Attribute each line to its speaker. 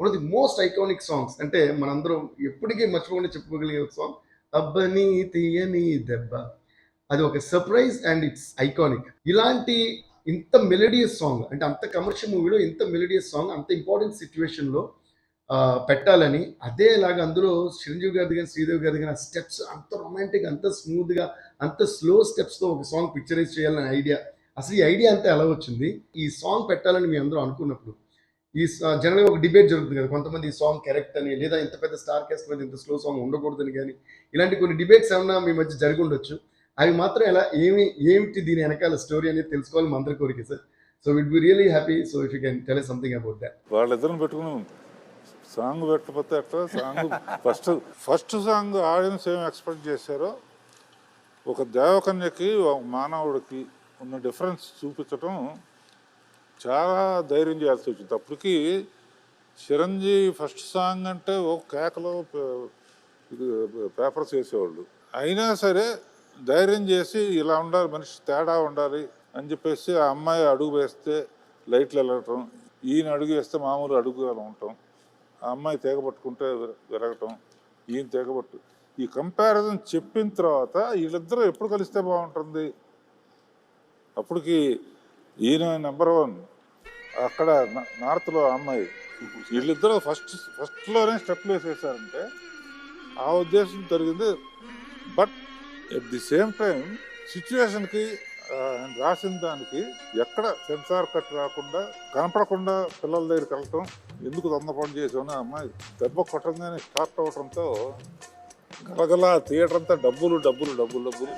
Speaker 1: One of the most iconic songs. అంటే మనందరం ఎప్పటికీ మర్చిపోకుండా చెప్పుకోగలిగే ఒక సాంగ్ 'అబ్బని తీయని దెబ్బ'. అది ఒక సర్ప్రైజ్ అండ్ ఇట్స్ ఐకానిక్. ఇలాంటి ఇంత మెలోడియస్ సాంగ్, అంటే అంత కమర్షియల్ మూవీలో ఇంత మెలోడియస్ సాంగ్ అంత ఇంపార్టెంట్ సిచ్యువేషన్‌లో పెట్టాలని, అదేలాగా అందులో చిరంజీవి గారిది గాని, శ్రీదేవి గారిది గాని ఆ స్టెప్స్ అంత రొమాంటిక్, అంత స్మూత్‌గా, అంత స్లో స్టెప్స్‌తో ఒక సాంగ్ పిక్చరైజ్ చేయాలనే ఐడియా. అసలు ఈ ఐడియా అంతా ఎలా వచ్చింది? ఈ సాంగ్ పెట్టాలని మీ అందరూ అనుకున్నప్పుడు జనరల్‌గా ఒక డిబేట్ జరుగుతుంది కదా! కొంతమంది ఈ సాంగ్ కరెక్ట్ అని, లేదా ఇంత పెద్ద స్టార్ కాస్ట్ మీద ఇంత స్లో సాంగ్ ఉండకూడదని గాని, ఇలాంటి కొన్ని డిబేట్స్ ఏమన్నా మీ మధ్య జరిగుండొచ్చు. అవి మాత్రం ఎలా ఏమిటి దీని వెనకాల స్టోరీ అనేది తెలుసుకోవాలని మా అందరి కోరిక sir. So will be really happy. So if you can tell us something about that.
Speaker 2: వాళ్ళిద్దరిని పెట్టుకుని సాంగ్ పెట్టకపోతే ఎట్లా? సాంగ్ ఫస్ట్ సాంగ్ ఆడియన్స్ ఏం ఎక్స్పెక్ట్ చేశారో, ఒక దేవకన్యకి ఒక మానవుడికి ఉన్న డిఫరెన్స్ చూపించటం చాలా ధైర్యం చేయాల్సి వచ్చింది. అప్పటికి చిరంజీవి ఫస్ట్ సాంగ్ అంటే ఓ కేకలో పేపర్స్ వేసేవాళ్ళు. అయినా సరే ధైర్యం చేసి ఇలా ఉండాలి, మనిషి తేడా ఉండాలి అని చెప్పేసి ఆ అమ్మాయి అడుగు వేస్తే లైట్లు వెళ్ళటం, ఈయన అడుగు వేస్తే మామూలు అడుగు అలా ఉండటం, ఆ అమ్మాయి తీగబట్టుకుంటే విరగటం, ఈయన తీగబట్టు, ఈ కంపారిజన్ చెప్పిన తర్వాత వీళ్ళిద్దరూ ఎప్పుడు కలిస్తే బాగుంటుంది? అప్పటికి ఈయన నెంబర్ 1 అక్కడ నార్త్లో అమ్మాయి. వీళ్ళిద్దరూ ఫస్ట్లోనే స్టెప్లు వేసేసారంటే ఆ ఉద్దేశం జరిగింది. But at the same time సిచ్యువేషన్కి రాసిన దానికి ఎక్కడ సెన్సార్ కట్ రాకుండా, కనపడకుండా పిల్లల దగ్గరికి వెళ్ళటం, ఎందుకు తొందరపాటు చేసామని అమ్మాయి దెబ్బ కొట్టంగానే స్టార్ట్ అవడంతో గలగలా థియేటర్ అంతా డబ్బులు డబ్బులు డబ్బులు డబ్బులు.